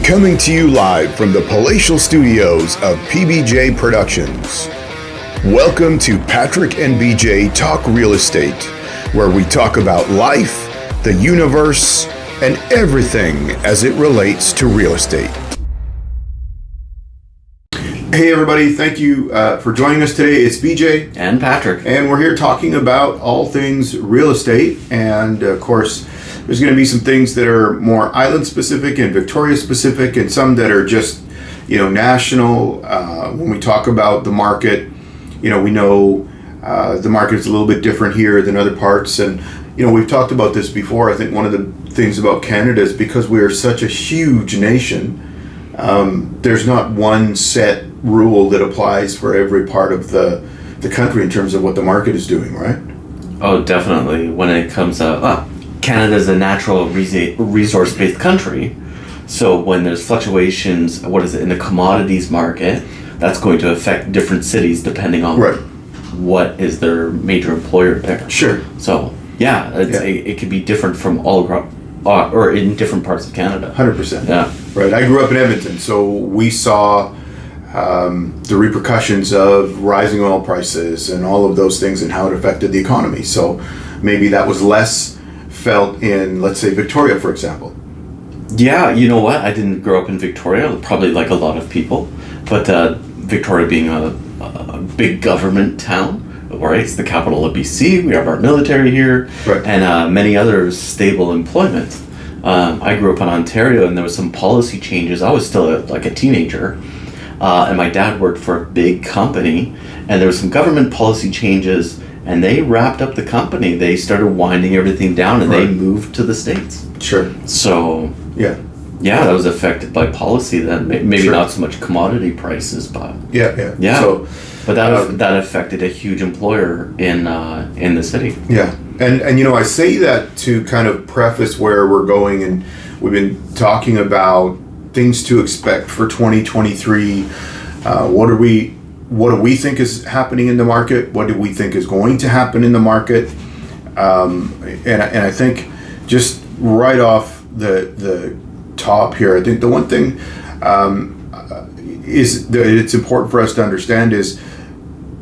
Coming to you live from the palatial studios of PBJ Productions. Welcome to Patrick and BJ Talk Real Estate, where we talk about life, the universe, and everything as it relates to real estate. Hey everybody, thank you for joining us today. It's BJ and Patrick, and we're here talking about all things real estate. And of course, there's going to be some things that are more island specific and Victoria specific, and some that are just, national. When we talk about the market, we know the market is a little bit different here than other parts. And, we've talked about this before. I think one of the things about Canada is because we are such a huge nation, there's not one set rule that applies for every part of the country in terms of what the market is doing, right? Oh, definitely. When it comes up, Canada is a natural resource-based country, so when there's fluctuations, in the commodities market, that's going to affect different cities depending on what is their major employer there. Sure. So it could be different from all across, or in different parts of Canada. 100%. Yeah. Right. I grew up in Edmonton, so we saw the repercussions of rising oil prices and all of those things and how it affected the economy. So maybe that was less felt in, let's say, Victoria, for example. Yeah, you know what? I didn't grow up in Victoria, probably like a lot of people, but Victoria being a big government town, right? It's the capital of BC. We have our military here, and many other stable employment. I grew up in Ontario, and there was some policy changes. I was still a teenager, and my dad worked for a big company, and there was some government policy changes, and they wrapped up the company. They started winding everything down, and they moved to the States. Sure. So yeah, that was affected by policy then. Maybe not so much commodity prices, but yeah. So, but that affected a huge employer in the city. Yeah, and I say that to kind of preface where we're going, and we've been talking about things to expect for 2023. What do we think is happening in the market? What do we think is going to happen in the market? And I think just right off the top here, I think the one thing is that it's important for us to understand is,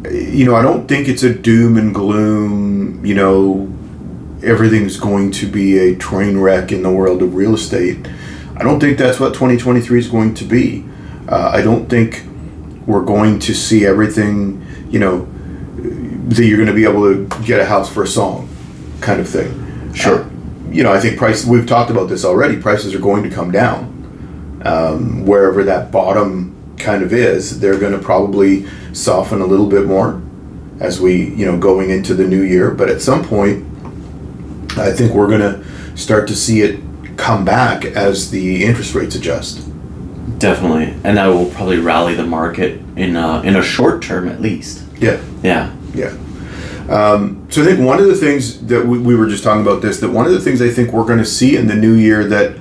I don't think it's a doom and gloom, everything's going to be a train wreck in the world of real estate. I don't think that's what 2023 is going to be. I don't think we're going to see everything, that you're going to be able to get a house for a song kind of thing. Sure. I think we've talked about this already, prices are going to come down. Wherever that bottom kind of is, they're going to probably soften a little bit more as we, going into the new year. But at some point, I think we're going to start to see it come back as the interest rates adjust. Definitely, and that will probably rally the market in a short term at least. Yeah. So I think one of the things that we were just talking about this, that one of the things I think we're going to see in the new year that,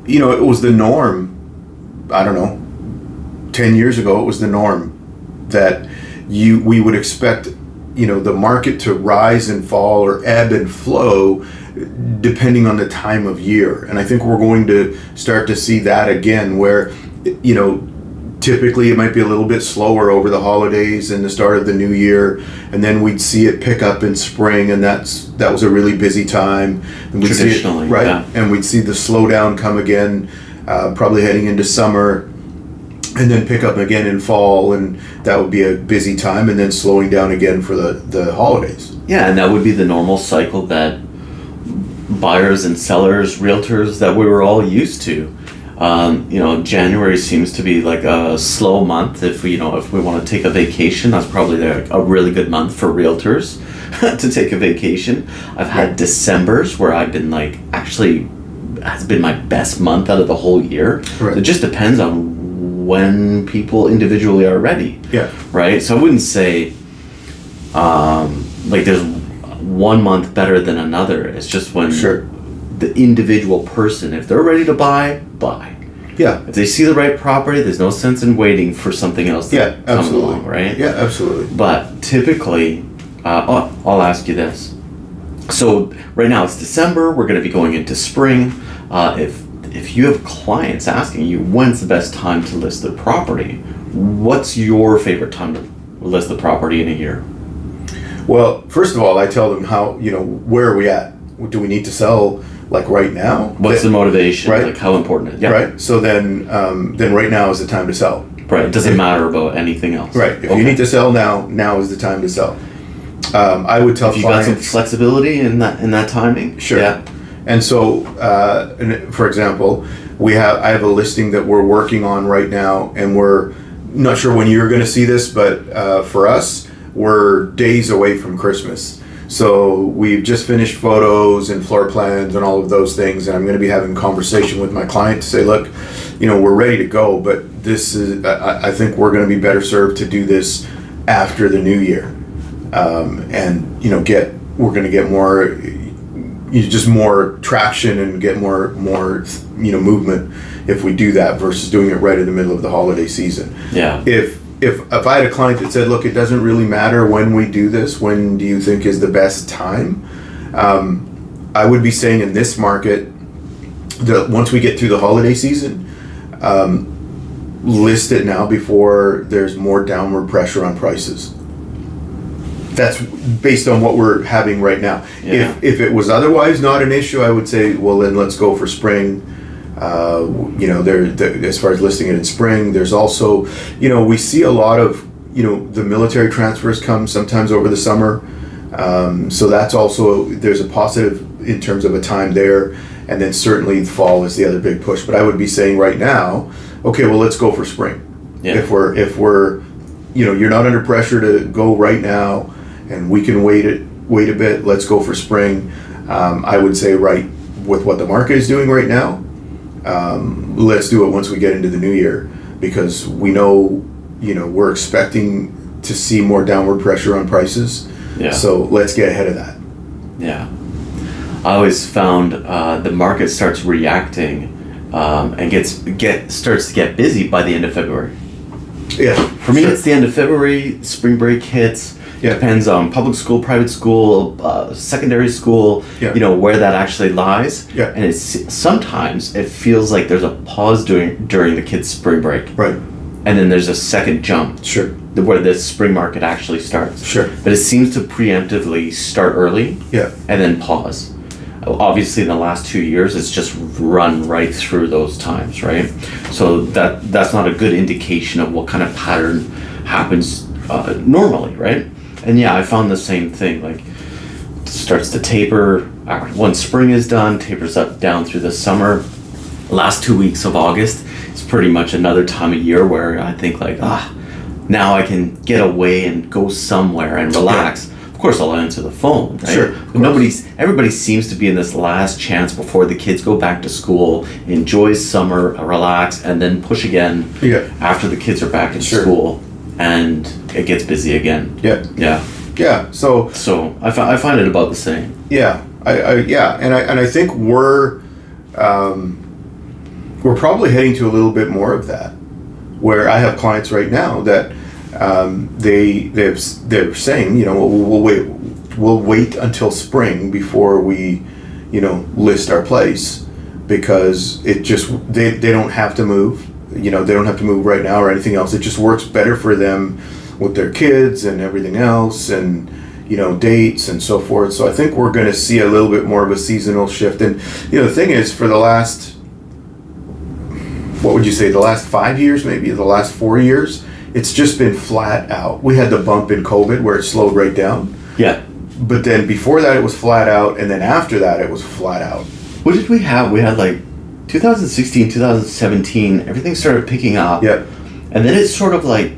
it was the norm, I don't know, 10 years ago, it was the norm that we would expect, the market to rise and fall or ebb and flow depending on the time of year. And I think we're going to start to see that again, where, typically it might be a little bit slower over the holidays and the start of the new year, and then we'd see it pick up in spring, and that was a really busy time. And we'd traditionally, see it, right? And we'd see the slowdown come again, probably heading into summer, and then pick up again in fall, and that would be a busy time, and then slowing down again for the holidays. Yeah, and that would be the normal cycle that buyers and sellers, realtors, that we were all used to. January seems to be like a slow month. If we want to take a vacation, that's probably a really good month for realtors to take a vacation. I've had Decembers where I've been actually has been my best month out of the whole year. Right. It just depends on when people individually are ready. Yeah. Right. So I wouldn't say there's one month better than another. It's just when the individual person, if they're ready to buy. Yeah. If they see the right property, there's no sense in waiting for something else to come along, right? Yeah, absolutely. But typically, I'll ask you this. So right now it's December. We're going to be going into spring. If if you have clients asking you when's the best time to list their property, what's your favorite time to list the property in a year? Well, first of all, I tell them how, where are we at? Do we need to sell like right now? What's the motivation? Right. Like how important? Yeah. Right. So then right now is the time to sell. Right. It doesn't matter about anything else. Right. If you need to sell now is the time to sell. I would tell if you clients, got some flexibility in that timing. Sure. Yeah. And so, for example, I have a listing that we're working on right now, and we're not sure when you're going to see this, but for us, we're days away from Christmas. So we've just finished photos and floor plans and all of those things, and I'm going to be having a conversation with my client to say, look, we're ready to go, but this is, I think we're going to be better served to do this after the new year, and we're going to get more, just more traction and get more movement if we do that versus doing it right in the middle of the holiday season. Yeah. If I had a client that said, look, it doesn't really matter when we do this, when do you think is the best time? I would be saying in this market that once we get through the holiday season, list it now before there's more downward pressure on prices. That's based on what we're having right now. Yeah. If it was otherwise not an issue, I would say, well, then let's go for spring. As far as listing it in spring, there's also, we see a lot of, the military transfers come sometimes over the summer. So that's also, there's a positive in terms of a time there. And then certainly fall is the other big push. But I would be saying right now, okay, well, let's go for spring. Yeah. If we're, you're not under pressure to go right now and we can wait a bit, let's go for spring. I would say right with what the market is doing right now, let's do it once we get into the new year, because we know, we're expecting to see more downward pressure on prices. Yeah. So let's get ahead of that. Yeah. I always found the market starts reacting and starts to get busy by the end of February. Yeah. For me, it's the end of February. Spring break hits. Yeah. Depends on public school, private school, secondary school. Yeah. Where that actually lies. Yeah. And sometimes it feels like there's a pause during the kids' spring break. Right. And then there's a second jump. Sure. Where the spring market actually starts. Sure. But it seems to preemptively start early. Yeah. And then pause. Obviously, in the last 2 years, it's just run right through those times, right? So that's not a good indication of what kind of pattern happens normally, right? And yeah, I found the same thing. Like, it starts to taper once spring is done, tapers down through the summer. Last 2 weeks of August is pretty much another time of year where I think like, now I can get away and go somewhere and relax. Yeah. Of course, I'll answer the phone, right? Sure. But everybody seems to be in this last chance before the kids go back to school, enjoys summer, relax, and then push again after the kids are back in school, and it gets busy again. Yeah. Yeah. Yeah. So I find it about the same. Yeah. I think we're probably heading to a little bit more of that, where I have clients right now that they're saying, we'll wait until spring before we, list our place, because it just they don't have to move, they don't have to move right now or anything else. It just works better for them with their kids and everything else, and dates and so forth. So I think we're going to see a little bit more of a seasonal shift. And the thing is, for the last, what would you say, the last 5 years, maybe the last 4 years, it's just been flat out. We had the bump in COVID where it slowed right down. Yeah. But then before that, it was flat out. And then after that, it was flat out. What did we have? We had like 2016, 2017, everything started picking up. Yeah. And then it's sort of like,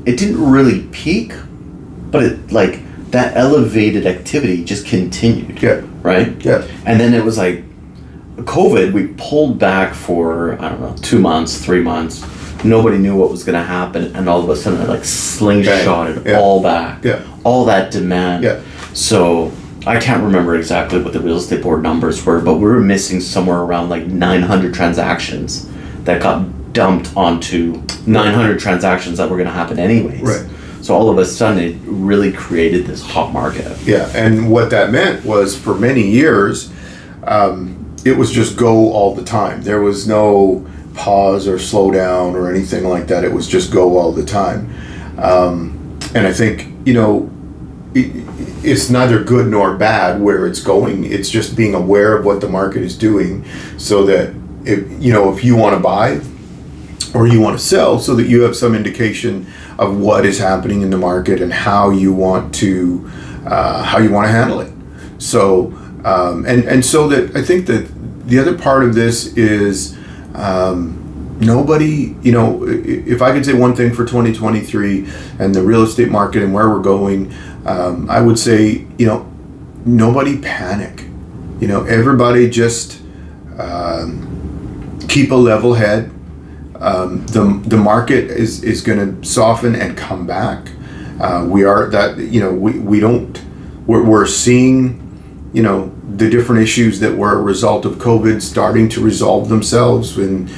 it didn't really peak, but it like that elevated activity just continued. Yeah. Right? Yeah. And then it was like, COVID, we pulled back for, 2 months, 3 months. Nobody knew what was going to happen, and all of a sudden it like slingshotted all back. Yeah. All that demand. Yeah. So I can't remember exactly what the real estate board numbers were, but we were missing somewhere around like 900 transactions that got dumped onto 900 transactions that were going to happen anyways. Right. So all of a sudden it really created this hot market. Yeah, and what that meant was for many years, it was just go all the time. There was no pause or slow down or anything like that. It was just go all the time. And I think, it's neither good nor bad where it's going. It's just being aware of what the market is doing, so that if you want to buy or you want to sell, so that you have some indication of what is happening in the market and how you want to handle it. So and so that I think that the other part of this is nobody, if I could say one thing for 2023 and the real estate market and where we're going, I would say, nobody panic. Everybody just keep a level head. The market is going to soften and come back. We're seeing, the different issues that were a result of COVID starting to resolve themselves, and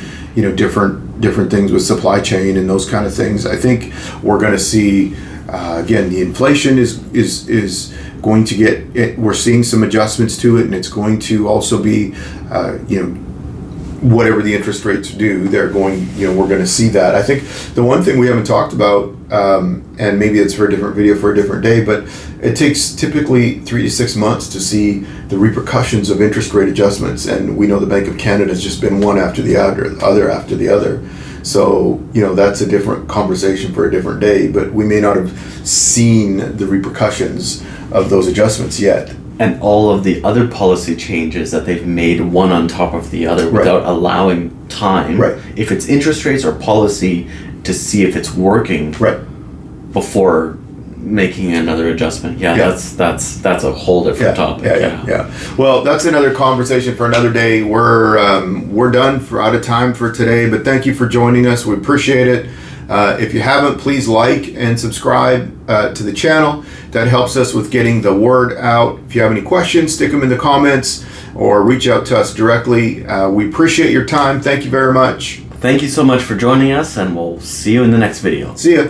different things with supply chain and those kind of things. I think we're going to see again, the inflation is going to get. We're seeing some adjustments to it, and it's going to also be whatever the interest rates do, they're going, we're going to see that. I think the one thing we haven't talked about, and maybe it's for a different video for a different day, but it takes typically 3 to 6 months to see the repercussions of interest rate adjustments. And we know the Bank of Canada has just been one after the other after the other. So, that's a different conversation for a different day, but we may not have seen the repercussions of those adjustments yet. And all of the other policy changes that they've made one on top of the other without allowing time, if it's interest rates or policy, to see if it's working before making another adjustment. That's a whole different topic. Yeah. Well, that's another conversation for another day. We're done out of time for today, but thank you for joining us. We appreciate it. If you haven't, please like and subscribe to the channel. That helps us with getting the word out. If you have any questions, stick them in the comments or reach out to us directly. We appreciate your time. Thank you very much. Thank you so much for joining us, and we'll see you in the next video. See ya.